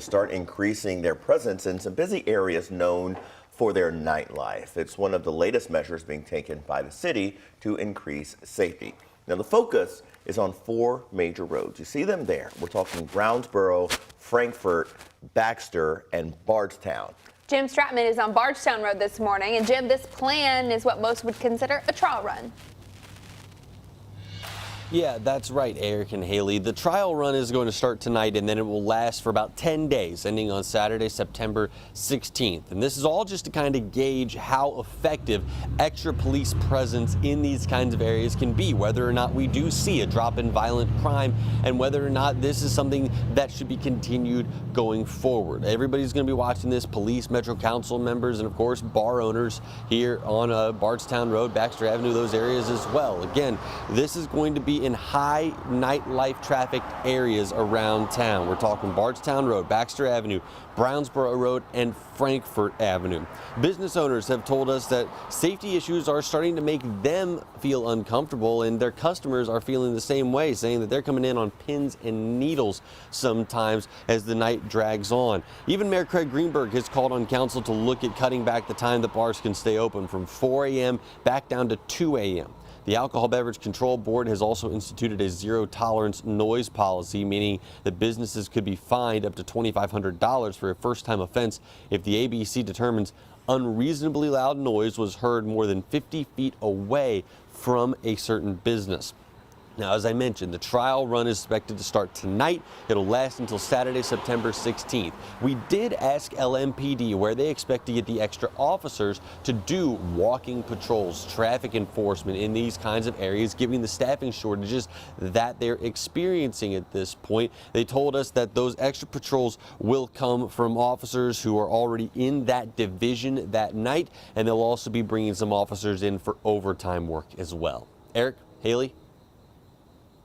start increasing their presence in some busy areas known for their nightlife. It's one of the latest measures being taken by the city to increase safety. Now, the focus is on 4 major roads. You see them there. We're talking Brownsboro, Frankfort, Baxter, and Bardstown. Jim Stratman is on Bardstown Road this morning. And Jim, this plan is what most would consider a trial run. Yeah, that's right, Eric and Haley. The trial run is going to start tonight, and then it will last for about 10 days, ending on Saturday, September 16th. And this is all just to kind of gauge how effective extra police presence in these kinds of areas can be, whether or not we do see a drop in violent crime, and whether or not this is something that should be continued going forward. Everybody's going to be watching this, police, Metro Council members, and of course, bar owners here on Bardstown Road, Baxter Avenue, those areas as well. Again, this is going to be in high nightlife trafficked areas around town. We're talking Bardstown Road, Baxter Avenue, Brownsboro Road, and Frankfort Avenue. Business owners have told us that safety issues are starting to make them feel uncomfortable, and their customers are feeling the same way, saying that they're coming in on pins and needles sometimes as the night drags on. Even Mayor Craig Greenberg has called on council to look at cutting back the time that bars can stay open from 4 a.m. back down to 2 a.m. The Alcohol Beverage Control Board has also instituted a zero-tolerance noise policy, meaning that businesses could be fined up to $2,500 for a first-time offense if the ABC determines unreasonably loud noise was heard more than 50 feet away from a certain business. Now, as I mentioned, the trial run is expected to start tonight. It'll last until Saturday, September 16th. We did ask LMPD where they expect to get the extra officers to do walking patrols, traffic enforcement in these kinds of areas, given the staffing shortages that they're experiencing at this point. They told us that those extra patrols will come from officers who are already in that division that night, and they'll also be bringing some officers in for overtime work as well. Eric, Haley?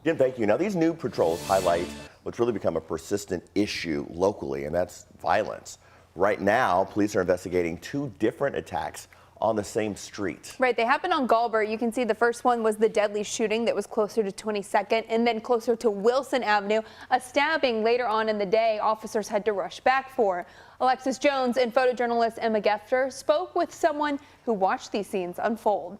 Jim, thank you. Now, these new patrols highlight what's really become a persistent issue locally, and that's violence. Right now, police are investigating 2 different attacks on the same street. Right, they happened on Galbert. You can see the first one was the deadly shooting that was closer to 22nd, and then closer to Wilson Avenue, a stabbing later on in the day officers had to rush back for. Alexis Jones and photojournalist Emma Gefter spoke with someone who watched these scenes unfold.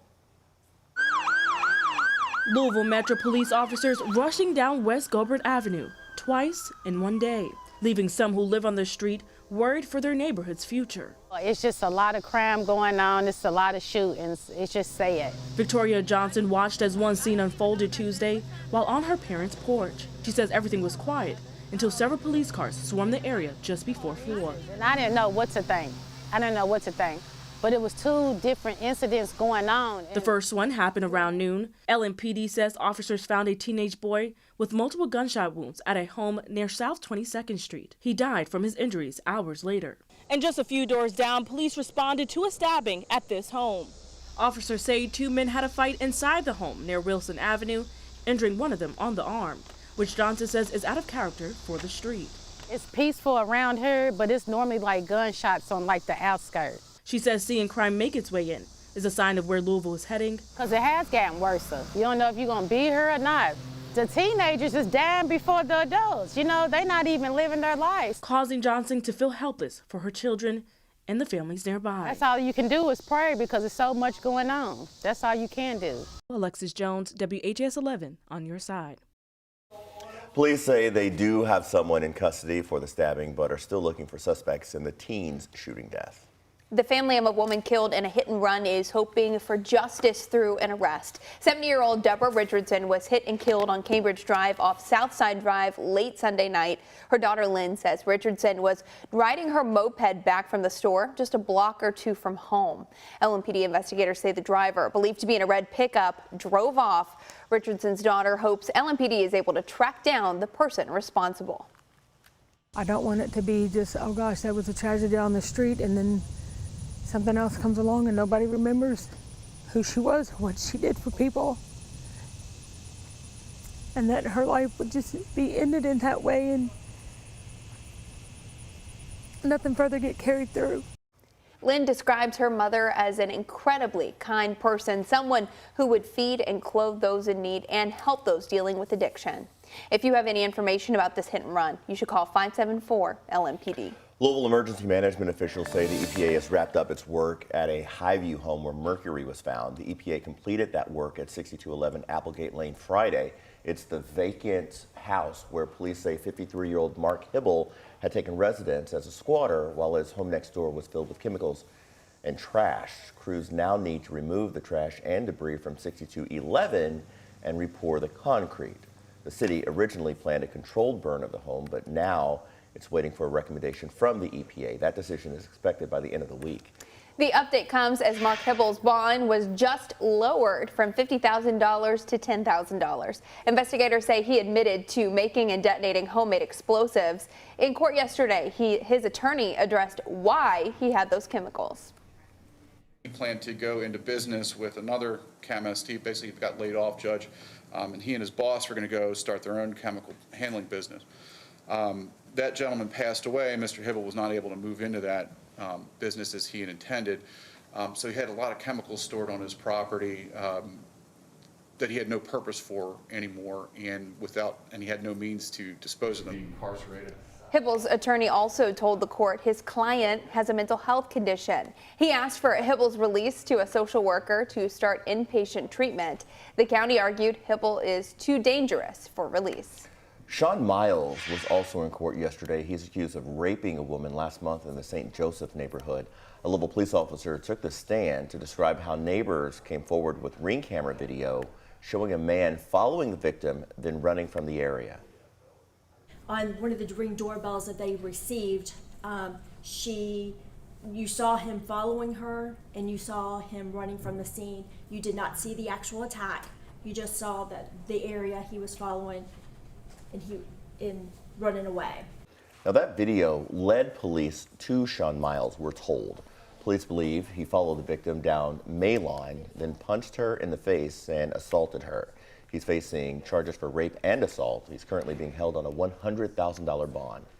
Louisville Metro police officers rushing down West Galbert Avenue twice in one day, leaving some who live on the street worried for their neighborhood's future. It's just a lot of crime going on. It's a lot of shootings. It's just sad. Victoria Johnson watched as one scene unfolded Tuesday while on her parents' porch. She says everything was quiet until several police cars swarmed the area just before 4. And I didn't know what to think. But it was 2 different incidents going on. The first one happened around noon. LMPD says officers found a teenage boy with multiple gunshot wounds at a home near South 22nd Street. He died from his injuries hours later. And just a few doors down, police responded to a stabbing at this home. Officers say 2 men had a fight inside the home near Wilson Avenue, injuring one of them on the arm, which Johnson says is out of character for the street. It's peaceful around here, but it's normally like gunshots on like the outskirts. She says seeing crime make its way in is a sign of where Louisville is heading. Because it has gotten worse. You don't know if you're going to be here or not. The teenagers is dying before the adults. You know, they're not even living their lives. Causing Johnson to feel helpless for her children and the families nearby. That's all you can do is pray because there's so much going on. That's all you can do. Alexis Jones, WHAS11 on your side. Police say they do have someone in custody for the stabbing, but are still looking for suspects in the teen's shooting death. The family of a woman killed in a hit and run is hoping for justice through an arrest. 70-year-old Deborah Richardson was hit and killed on Cambridge Drive off Southside Drive late Sunday night. Her daughter Lynn says Richardson was riding her moped back from the store just a block or 2 from home. LMPD investigators say the driver, believed to be in a red pickup, drove off. Richardson's daughter hopes LMPD is able to track down the person responsible. I don't want it to be just, oh gosh, that was a tragedy on the street, and then something else comes along and nobody remembers who she was, what she did for people, and that her life would just be ended in that way and nothing further get carried through. Lynn describes her mother as an incredibly kind person, someone who would feed and clothe those in need and help those dealing with addiction. If you have any information about this hit and run, you should call 574-LMPD. Louisville emergency management officials say the EPA has wrapped up its work at a Highview home where mercury was found. The EPA completed that work at 6211 Applegate Lane Friday. It's the vacant house where police say 53-year-old Mark Hibble had taken residence as a squatter while his home next door was filled with chemicals and trash. Crews now need to remove the trash and debris from 6211 and repour the concrete. The city originally planned a controlled burn of the home, but now it's waiting for a recommendation from the EPA. That decision is expected by the end of the week. The update comes as Mark Hibble's bond was just lowered from $50,000 to $10,000. Investigators say he admitted to making and detonating homemade explosives. In court yesterday, his attorney addressed why he had those chemicals. He planned to go into business with another chemist. He basically got laid off, Judge, and he and his boss were going to go start their own chemical handling business. That gentleman passed away. Mr. Hibble was not able to move into that business as he had intended. So he had a lot of chemicals stored on his property that he had no purpose for anymore, and he had no means to dispose of them. Incarcerated. Hibble's attorney also told the court his client has a mental health condition. He asked for Hibble's release to a social worker to start inpatient treatment. The county argued Hibble is too dangerous for release. Sean Miles was also in court yesterday. He's accused of raping a woman last month in the St. Joseph neighborhood. A Louisville police officer took the stand to describe how neighbors came forward with ring camera video showing a man following the victim, then running from the area. On one of the Ring doorbells that they received, you saw him following her and you saw him running from the scene. You did not see the actual attack. You just saw that the area he was following and running away. Now that video led police to Sean Miles, we're told. Police believe he followed the victim down Mayline, then punched her in the face and assaulted her. He's facing charges for rape and assault. He's currently being held on a $100,000 bond.